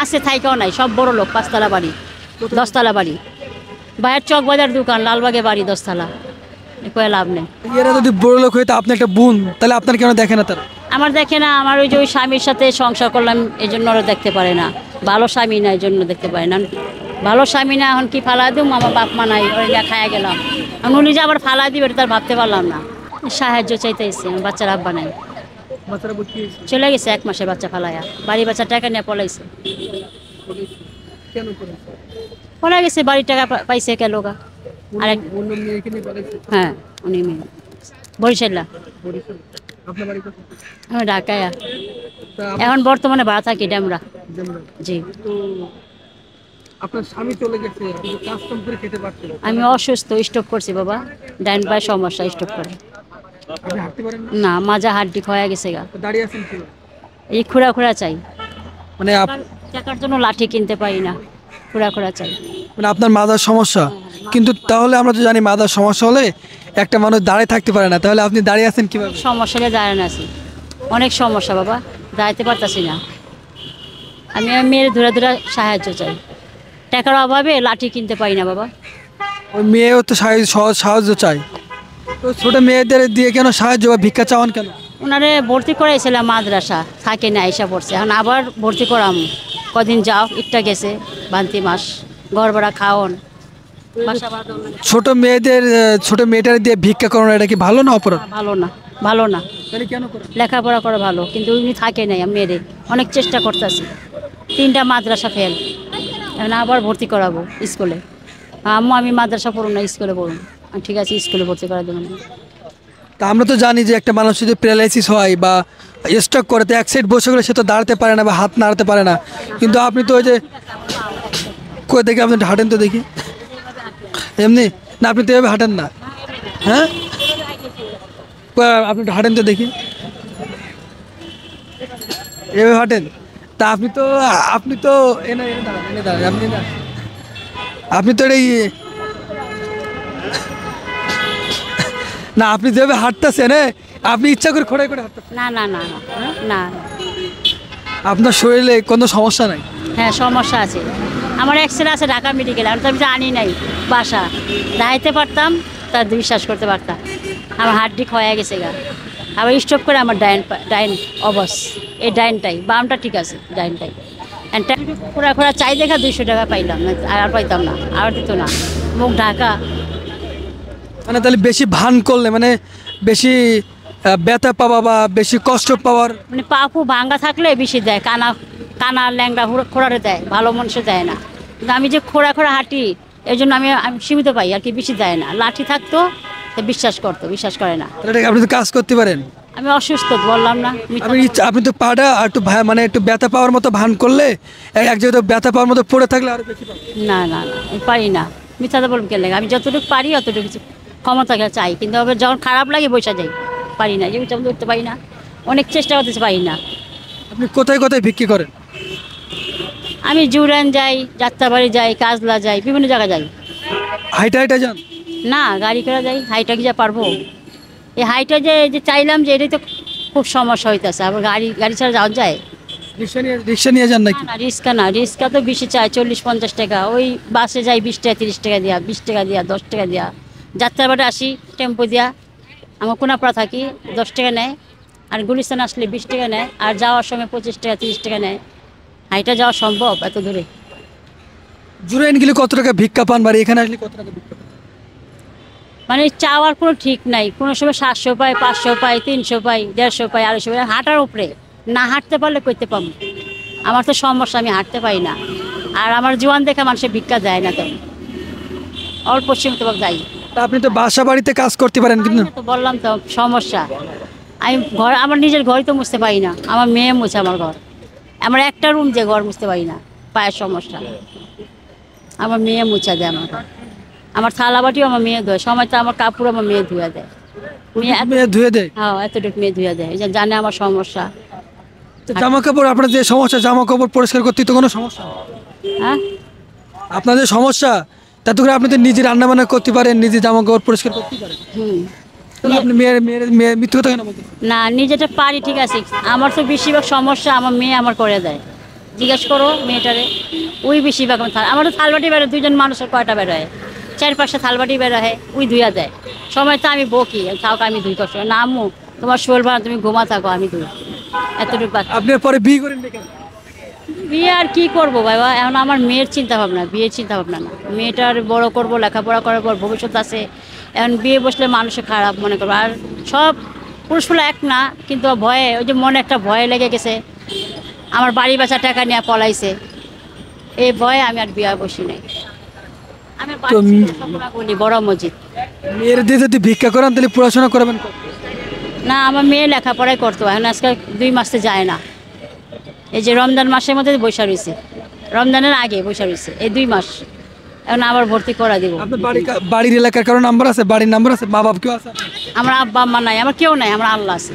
আছে থাইকাও নাই, সব বড় লোক, 5 তলা বাড়ি, 10 তলা বাড়ি, বাইরের চক বাজার দোকান, লালবাগে বাড়ি 10 তলা, কয়ে লাভ নেই। এরা যদি বড় লোক হইতো, আপনি একটা বোন, তাহলে আপনার কেন দেখে না তারা? আমার দেখে না, আমার ওই যে ওই স্বামীর সাথে সংসার করলাম, এই জন্য ওরা দেখতে পারে না। ভালো স্বামী না, এই জন্য দেখতে পারে না। ভালো স্বামী না, এখন কি ফালা দিম, আমার বাপ মা নাই, ওই খাইয়া গেলাম, এখন উনি যে আবার ফালা দিবে তার ভাবতে পারলাম না। সাহায্য চাইতেছি, বাচ্চার আব্বা নাই, চলে গেছে 1 মাসে বাচ্চা ফালাইয়া, বাড়ি বাচ্চা টাকা নিয়ে পলাইছে, পলা গেছে, বাড়ির টাকা পাইছে কে লোকা। আরেক হ্যাঁ, উনি মেয়ে বরিশালা, আমি ঢাকায়, এখন বর্তমানে ভাড়া থাকি ডেমরা। জি, আপনার স্বামী চলে গেছে, কাজ কাম করে খেতে পারছেন, আমি অসুস্থ, স্ট্রোক করছি বাবা, ডাইন পায়ে সমস্যা, স্ট্রোক করে। আপনি হাঁটতে পারেন না, মাজা হাড্ডি ক্ষয়ে গেছে গা, দাঁড়িয়ে আছেন কি? এই খুঁড়া খুঁড়া চাই, মানে টাকার জন্য লাঠি কিনতে পারি না, খুঁড়া খুঁড়া চাই। মানে আপনার মাথার সমস্যা, কিন্তু তাহলে আমরা তো জানি মাথার সমস্যা হলে একটা মানুষ দাঁড়িয়ে থাকতে পারে না, তাহলে আপনি দাঁড়িয়ে আছেন কিভাবে? সমস্যা হলে দাঁড়ানো আছি, অনেক সমস্যা বাবা, দাঁড়াইতে পারতাছি না। আমি মেয়ের ধরে ধরে সাহায্য চাই, টাকার অভাবে লাঠি কিনতে পারি না বাবা। ওই মেয়েও তো সাহায্য চায়, তো ছোট মেয়েদের দিয়ে কেন সাহায্য বা ভিক্ষা চাওয়ান কেন? ওনারে ভর্তি করাইছিলাম মাদ্রাসা, থাকে না, এসে পড়ছে, এখন আবার ভর্তি করাম, কদিন যাও, ইটটা গেছে বান্তি মাস, ঘর ভাড়া খাওন, বাসা ভাড়া। ছোট মেয়েটার দিয়ে ভিক্ষা করানো, এটা কি ভালো না অপরাধ? ভালো না, ভালো না, তাহলে কেন করেন? লেখাপড়া করে ভালো, কিন্তু উনি থাকে নাই, মেয়েরে অনেক চেষ্টা করতেছি, 3টা মাদ্রাসা ফেল, এখন আবার ভর্তি করাবো স্কুলে। আম্মু আমি মাদ্রাসা পড়ুন না, স্কুলে পড়ুন, ঠিক আছে স্কুলে ভর্তি করা দেবেন। তা আমরা তো জানি যে একটা মানুষ যদি প্যারালাইসিস হয় বা স্ট্রোক করে, তো এক সাইড বসে গেলে সে তো দাঁড়াতে পারে না বা হাত নাড়াতে পারে না, কিন্তু আপনি তো ওই যে কই দেখি আপনি হাঁটেন তো দেখি, এমনি না, আপনি তো এভাবে হাঁটেন না, হ্যাঁ আপনি একটু হাঁটেন তো দেখি, এভাবে হাঁটেন, তা আপনি তো এনে দাঁড়ান, আপনি তো এই না, আপনি যেভাবে হাঁটতেছেন, আপনি ইচ্ছা করে খোঁড়াই করে হাঁটতেছেন। না না না না, আপনার শরীরে কোনো সমস্যা নাই? হ্যাঁ সমস্যা আছে, আমার এক্সরে আছে ঢাকা মেডিকেল, আমি তো জানি নাই বাসা, দাঁড়াইতে পারতাম, তার বিশ্বাস করতে পারতাম, আমার হাড্ডি ক্ষয়ে গেছে গা, আবার স্ট্রোক করে আমার ডাইন অবস, এই ডাইনটাই, বামটা ঠিক আছে, ডাইনটাই খোঁড়া খোঁড়া চাই দেখা 200 টাকা পাইলাম না, আর পাইতাম না, আর দিত না, মুখ ঢাকা। মানে তাহলে বেশি ভান করলে, মানে বেশি ব্যথা পাওয়া বা বেশি কষ্ট পাওয়ার, মানে পাপু ভাঙ্গা থাকলে বেশি দেয়, কানা ল্যাংড়া খোঁড়ারে দেয়, ভালো মানুষে দেয় না, কিন্তু আমি যে খোঁড়া খোঁড়া হাঁটি, এই জন্য আমি সীমিত পাই আর কি, বেশি দেয় না, লাঠি থাকতো বিশ্বাস করে না। আপনি তো কাজ করতে পারেন? আমি অসুস্থ বললাম না, আপনি তো পাটা আর একটু মানে একটু ব্যথা পাওয়ার মতো ভান করলে, এক জায়গায় ব্যথা পাওয়ার মতো পড়ে থাকলে আরো বেশি পাবেন। না না না, আমি পারি না, মিথ্যাটা বলবো কে লাগে, আমি যতটুকু পারি অতটুকু ক্ষমতা চাই, কিন্তু আবার যখন খারাপ লাগে বসে যাই, পারি না, যেমন তেমন করতে পারি না, অনেক চেষ্টা করতে পারি না। আপনি কোথায় কোথায় বিক্রি করেন? আমি জুরান যাই, যাত্রাবাড়ি যাই, কাজলা যাই, বিভিন্ন জায়গায় যাই। হাইটা যান? না, গাড়ি করে যাই, হাইটা কি যা পারবো, এই হাইটা যে চাইলাম যে এটাই তো খুব সমস্যা হইতেছে, আবার গাড়ি ছাড়া যাওয়া যায়? রিক্সা নিয়ে যান নাকি? না রিক্সা তো বেশি চাই, 40-50 টাকা, ওই বাসে যাই 20 টাকা 30 টাকা দিয়া, 20 টাকা দিয়া, 10 টাকা দিয়া, যাত্রাবাড়ি আসি টেম্পো দিয়া, আমার কোনাপাড়া থাকি 10 টাকা নেয়, আর গুলিস্তান আসলে 20 টাকা নেয়, আর যাওয়ার সময় 25 টাকা 30 টাকা নেয়। হাইটা যাওয়া সম্ভব এত দূরে? জুরাইন গেলে কত টাকা ভিক্ষা পান, বাড়ি এখানে আসলে কত টাকা ভিক্ষা পান? মানে চাওয়ার কোনো ঠিক নাই, কোনো সময় 700 পাই, 500 পাই, 300 পাই, 150 পাই, 250 পাই, হাঁটার উপরে, না হাঁটতে পারলে করতে পাবো, আমার তো সমস্যা, আমি হাঁটতে পারি না, আর আমার জীবন দেখে মানুষের ভিক্ষা দেয় না, তো অল্প সীমিত যাই। আপনি তো বাসা বাড়িতে কাজ করতে পারেন, কিন্তু তো বললাম তো সমস্যা, আমি আমার নিজের ঘরই তো মুছতে পারি না, আমার মেয়ে মুছে আমার ঘর, আমার একটা রুম যে ঘর মুছতে পারি না, পায়ের সমস্যা, আমার মেয়ে মুছা দেয় আমার ঘর, আমার থালা বাটিও আমার মেয়ে ধোয়, সময় তো আমার কাপড় আমার মেয়ে ধুয়ে দেয়, মেয়ে ধুয়ে দেয়? হ্যাঁ এতটুকু মেয়ে ধুয়ে দেয়, জানে আমার সমস্যা। জামা কাপড়, আপনার যে সমস্যা, জামা কাপড় পরিষ্কার করতে তো কোনো সমস্যা? হ্যাঁ আপনার যে সমস্যা, তাতে করে আপনি তো নিজে রান্না বান্না করতে পারেন, নিজে জামা কাপড় পরিষ্কার করতে পারেন, আপনি মেয়ের মৃত্যু কথা কেন বলতেন? না, নিজেটা পারি ঠিক আছে, আমার তো বেশিরভাগ সমস্যা আমার মেয়ে আমার করে দেয়, জিজ্ঞেস করো মেয়েটারে, ওই বেশিরভাগ আমার তো থালবাটি বেরোয়, দুইজন মানুষের কয়টা বেরোয়, 4-5টা থালবাটি বেরোয়, ওই ধুইয়া দেয়। সময় তো আমি বকি, থাক আমি ধুই, কষ্ট না আম্মু তোমার শোল ভাড়া, তুমি ঘুমা থাকো আমি ধুই, এতটুকু বাচ্চা। আপনার পরে বিয়ে করেন না কেন? বিয়ে আর কি করবো বাবা, এখন আমার মেয়ের চিন্তা ভাবনা, বিয়ের চিন্তা ভাবনা না। মেয়েটার বড় করব, লেখাপড়া করার পর ভবিষ্যৎ আছে, এখন বিয়ে বসলে মানুষে খারাপ মনে করবো। আর সব পুরুষগুলো এক না, কিন্তু ভয়ে, ওই যে মনে একটা ভয় লেগে গেছে, আমার বাড়ি বাঁচা টাকা নিয়ে পলাইছে, এই ভয়ে আমি আর বিয়ে বসি নাই। আমি বলি বড় মসজিদ মেয়ের দিয়ে যদি ভিক্ষা করেন তাহলে পড়াশোনা করবেন কত? না, আমার মেয়ে লেখাপড়াই করতো, এখন আজকে 2 মাসে যায় না। এই যে রমজান মাসের মধ্যে বৈশা রয়েছে, রমজানের আগে বৈশা রয়েছে, এই 2 মাস, এখন আবার ভর্তি করা দিব। আপনার বাড়ির এলাকার কারো নাম্বার আছে? বাড়ির নাম্বার আছে? মা বাপ কেউ আছে? আমার আব্বা আম্মা নাই, আমার কেউ নাই, আমার আল্লাহ আছে।